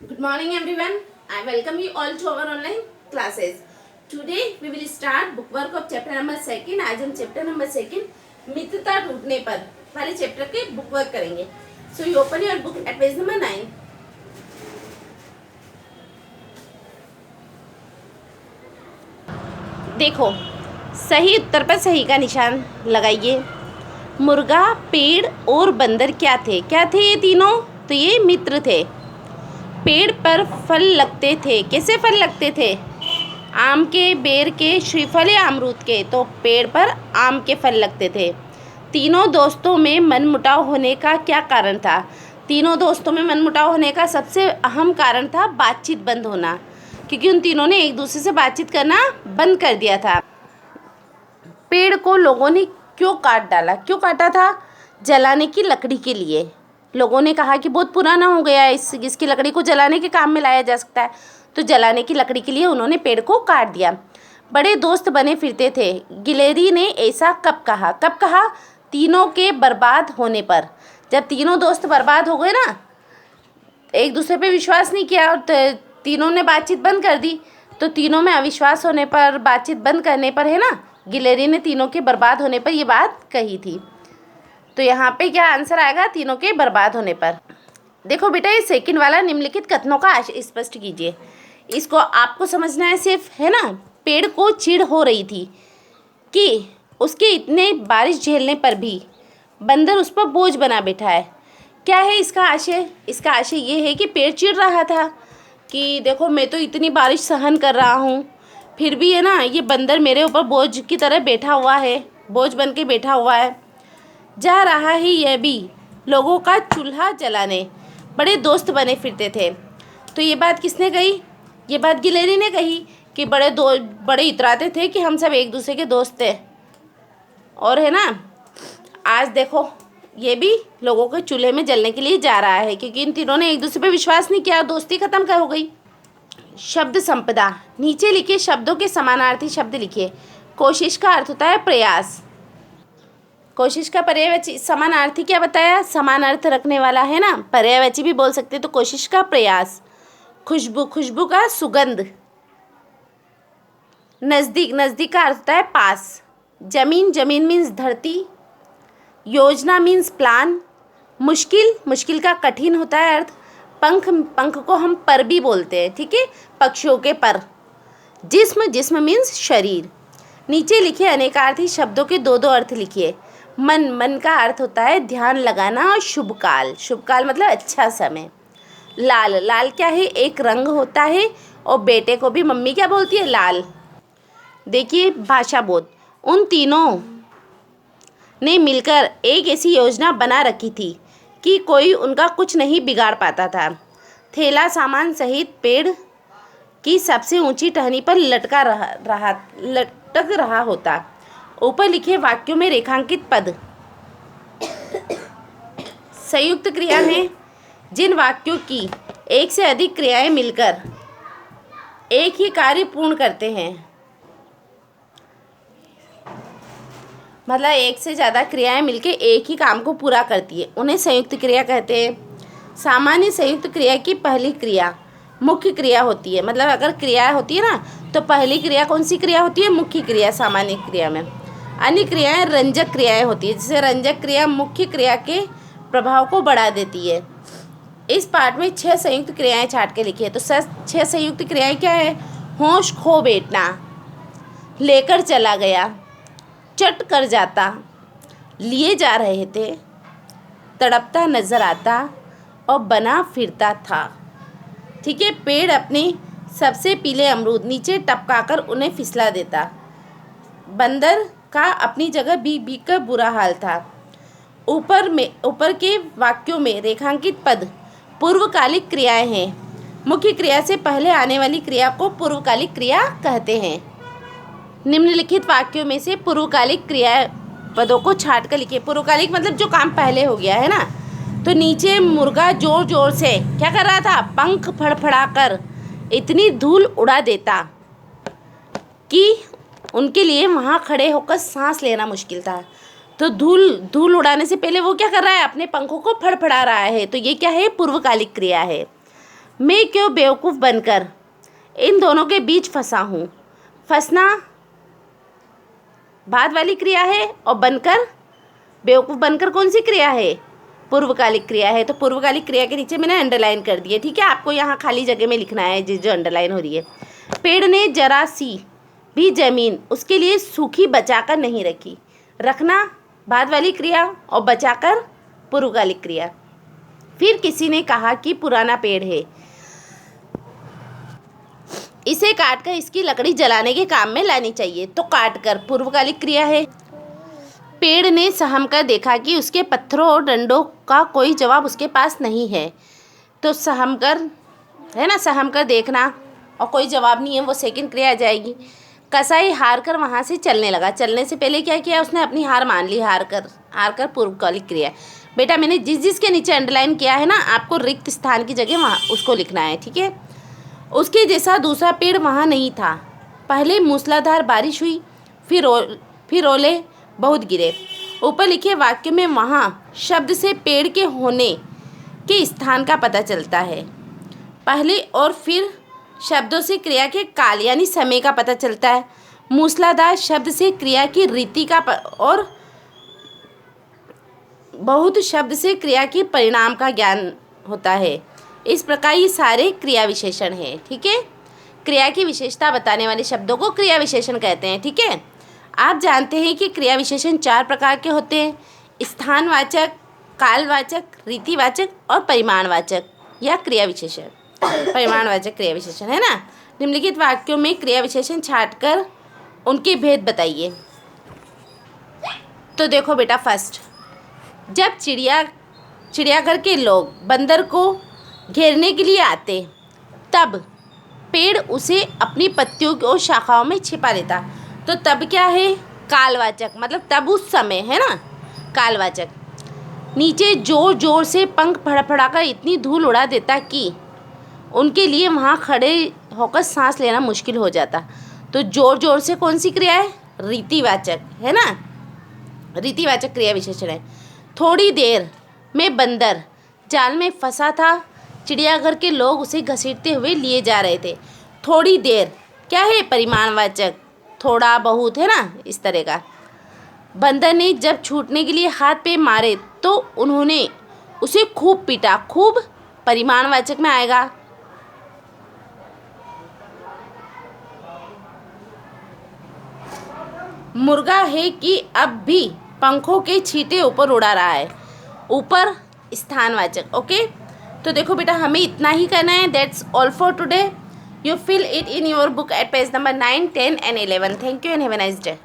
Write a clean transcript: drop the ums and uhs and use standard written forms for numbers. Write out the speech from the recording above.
Good morning everyone. I welcome you all to our online classes. Today we will start book work of chapter number 2. आज हम chapter number 2 मित्रता टूटने पर वाले chapter के book work करेंगे. So you open your book at page number 9. देखो, सही उत्तर पर सही का निशान लगाइए. मुर्गा, पेड़ और बंदर क्या थे ये तीनों? तो ये मित्र थे. पेड़ पर फल लगते थे. कैसे फल लगते थे? आम के, बेर के, श्रीफल या अमरूद के. तो पेड़ पर आम के फल लगते थे. तीनों दोस्तों में मनमुटाव होने का क्या कारण था? तीनों दोस्तों में मनमुटाव होने का सबसे अहम कारण था बातचीत बंद होना, क्योंकि उन तीनों ने एक दूसरे से बातचीत करना बंद कर दिया था. पेड़ को लोगों ने क्यों काट डाला? क्यों काटा था? जलाने की लकड़ी के लिए. लोगों ने कहा कि बहुत पुराना हो गया है, इसकी लकड़ी को जलाने के काम में लाया जा सकता है, तो जलाने की लकड़ी के लिए उन्होंने पेड़ को काट दिया. बड़े दोस्त बने फिरते थे. गिलेरी ने ऐसा कब कहा? कब कहा? तीनों के बर्बाद होने पर. जब तीनों दोस्त बर्बाद हो गए ना, एक दूसरे पे विश्वास नहीं किया और तीनों ने बातचीत बंद कर दी, तो तीनों में अविश्वास होने पर, बातचीत बंद करने पर, है ना, गिलेरी ने तीनों के बर्बाद होने पर ये बात कही थी. तो यहाँ पे क्या आंसर आएगा? तीनों के बर्बाद होने पर. देखो बेटा, ये सेकंड वाला निम्नलिखित कथनों का स्पष्ट कीजिए. इसको आपको समझना है सिर्फ, है ना. पेड़ को चिढ़ हो रही थी कि उसके इतने बारिश झेलने पर भी बंदर उस पर बोझ बना बैठा है. क्या है इसका आशय? इसका आशय ये है कि पेड़ चिढ़ रहा था कि देखो, मैं तो इतनी बारिश सहन कर रहा हूँ, फिर भी है ना, ये बंदर मेरे ऊपर बोझ की तरह बैठा हुआ है, बोझ बन के बैठा हुआ है. जा रहा है यह भी लोगों का चूल्हा जलाने. बड़े दोस्त बने फिरते थे. तो ये बात किसने कही? ये बात गिलेरी ने कही कि बड़े इतराते थे कि हम सब एक दूसरे के दोस्त थे. और है ना, आज देखो ये भी लोगों के चूल्हे में जलने के लिए जा रहा है, क्योंकि इन तीनों ने एक दूसरे पे विश्वास नहीं किया, दोस्ती खत्म कर हो गई. शब्द संपदा. नीचे लिखे शब्दों के समानार्थी शब्द लिखिए. कोशिश का अर्थ होता है प्रयास. कोशिश का पर्यायवाची समानार्थी क्या बताया? समान अर्थ रखने वाला, है ना, पर्यायवाची भी बोल सकते. तो कोशिश का प्रयास. खुशबू, खुशबू का सुगंध. नज़दीक, नज़दीक का अर्थ होता है पास. जमीन, जमीन मीन्स धरती. योजना मीन्स प्लान. मुश्किल, मुश्किल का कठिन होता है अर्थ. पंख, पंख को हम पर भी बोलते हैं, ठीक है, पक्षियों के पर. जिस्म, जिस्म मीन्स शरीर. नीचे लिखे अनेकार्थी शब्दों के दो दो अर्थ लिखिए. मन, मन का अर्थ होता है ध्यान लगाना और शुभ काल. शुभ काल मतलब अच्छा समय. लाल, लाल क्या है? एक रंग होता है. और बेटे को भी मम्मी क्या बोलती है? लाल. देखिए भाषा बोध. उन तीनों ने मिलकर एक ऐसी योजना बना रखी थी कि कोई उनका कुछ नहीं बिगाड़ पाता था. थैला सामान सहित पेड़ की सबसे ऊंची टहनी पर लटक रहा होता. ऊपर लिखे वाक्यों में रेखांकित पद संयुक्त क्रिया हैं. जिन वाक्यों की एक से अधिक क्रियाएं मिलकर एक ही कार्य पूर्ण करते हैं, मतलब एक से ज़्यादा क्रियाएं मिलकर एक ही काम को पूरा करती है, उन्हें संयुक्त क्रिया कहते हैं. सामान्य संयुक्त क्रिया की पहली क्रिया मुख्य क्रिया होती है. मतलब अगर क्रिया होती है ना, तो पहली क्रिया कौन सी क्रिया होती है? मुख्य क्रिया. सामान्य क्रिया में अन्य क्रियाएं रंजक क्रियाएं होती है. जैसे रंजक क्रिया मुख्य क्रिया के प्रभाव को बढ़ा देती है. इस पाठ में 6 संयुक्त क्रियाएं छाट के लिखी है. तो 6 संयुक्त क्रियाएं क्या है? होश खो बैठना, लेकर चला गया, चट कर जाता, लिए जा रहे थे, तड़पता नजर आता और बना फिरता था. ठीक है. पेड़ अपने सबसे पीले अमरूद नीचे टपकाकर उन्हें फिसला देता. बंदर का अपनी जगह भीग कर बुरा हाल था. ऊपर के वाक्यों में रेखांकित पद पूर्वकालिक क्रियाएं हैं. मुख्य क्रिया से पहले आने वाली क्रिया को पूर्वकालिक क्रिया कहते हैं. निम्नलिखित वाक्यों में से पूर्वकालिक क्रिया पदों को छाट कर लिखिए. पूर्वकालिक मतलब जो काम पहले हो गया है ना. तो नीचे मुर्गा जोर जोर से क्या कर रहा था? पंख फड़फड़ाकर इतनी धूल उड़ा देता कि उनके लिए वहाँ खड़े होकर सांस लेना मुश्किल था. तो धूल उड़ाने से पहले वो क्या कर रहा है? अपने पंखों को फड़फड़ा रहा है. तो ये क्या है? पूर्वकालिक क्रिया है. मैं क्यों बेवकूफ़ बनकर इन दोनों के बीच फंसा हूँ। फंसना बाद वाली क्रिया है और बनकर, बेवकूफ़ बनकर कौन सी क्रिया है, पूर्वकालिक क्रिया है। तो पूर्वकालिक क्रिया के नीचे मैंने अंडरलाइन कर दिया, ठीक है। आपको यहाँ खाली जगह में लिखना है जो अंडरलाइन हो रही है। पेड़ ने जरा सी भी जमीन उसके लिए सूखी बचाकर नहीं रखी। रखना बाद वाली क्रिया और बचाकर पूर्वकालिक क्रिया। फिर किसी ने कहा कि पुराना पेड़ है, इसे काटकर इसकी लकड़ी जलाने के काम में लानी चाहिए। तो काटकर पूर्वकालिक क्रिया है। पेड़ ने सहम कर देखा कि उसके पत्थरों और डंडों का कोई जवाब उसके पास नहीं है। तो सहम कर है ना, सहम कर देखना और कोई जवाब नहीं है, वो सेकंड क्रिया आ जाएगी। कसाई हार कर वहाँ से चलने लगा। चलने से पहले क्या किया उसने, अपनी हार मान ली। हार कर पूर्वकालिक क्रिया। बेटा मैंने जिसके नीचे अंडरलाइन किया है ना, आपको रिक्त स्थान की जगह वहाँ उसको लिखना है, ठीक है। उसके जैसा दूसरा पेड़ वहाँ नहीं था। पहले मूसलाधार बारिश हुई, फिर ओले बहुत गिरे। ऊपर लिखे वाक्य में वहाँ शब्द से पेड़ के होने के स्थान का पता चलता है। पहले और फिर शब्दों से क्रिया के काल यानी समय का पता चलता है। मूसलाधार शब्द से क्रिया की रीति का और बहुत शब्द से क्रिया के परिणाम का ज्ञान होता है। इस प्रकार ये सारे क्रिया विशेषण हैं, ठीक है। क्रिया की विशेषता बताने वाले शब्दों को क्रिया विशेषण कहते हैं, ठीक है। आप जानते हैं कि क्रिया विशेषण 4 प्रकार के होते हैं, स्थानवाचक, कालवाचक, रीतिवाचक और परिमाणवाचक या क्रिया विशेषण। परिमाणवाचक क्रिया विशेषण है ना। निम्नलिखित वाक्यों में क्रिया विशेषण छांटकर उनके भेद बताइए। तो देखो बेटा, फर्स्ट, जब चिड़ियाघर के लोग बंदर को घेरने के लिए आते तब पेड़ उसे अपनी पत्तियों और शाखाओं में छिपा लेता। तो तब क्या है, कालवाचक, मतलब तब उस समय है ना, कालवाचक। नीचे जोर जोर से पंख फड़फड़ाकर इतनी धूल उड़ा देता कि उनके लिए वहाँ खड़े होकर सांस लेना मुश्किल हो जाता। तो जोर जोर से कौन सी क्रिया है, रीतिवाचक है ना, रीतिवाचक क्रिया विशेषण है। थोड़ी देर में बंदर जाल में फंसा था। चिड़ियाघर के लोग उसे घसीटते हुए लिए जा रहे थे। थोड़ी देर क्या है, परिमाणवाचक, थोड़ा बहुत है ना, इस तरह का। बंदर ने जब छूटने के लिए हाथ पे मारे तो उन्होंने उसे खूब पीटा। खूब परिमाणवाचक में आएगा। मुर्गा है कि अब भी पंखों के छींटे ऊपर उड़ा रहा है। ऊपर स्थानवाचक, ओके। तो देखो बेटा, हमें इतना ही करना है। That's all for today. You fill it in your book at page number 9, 10 and 11. Thank you and have a nice day.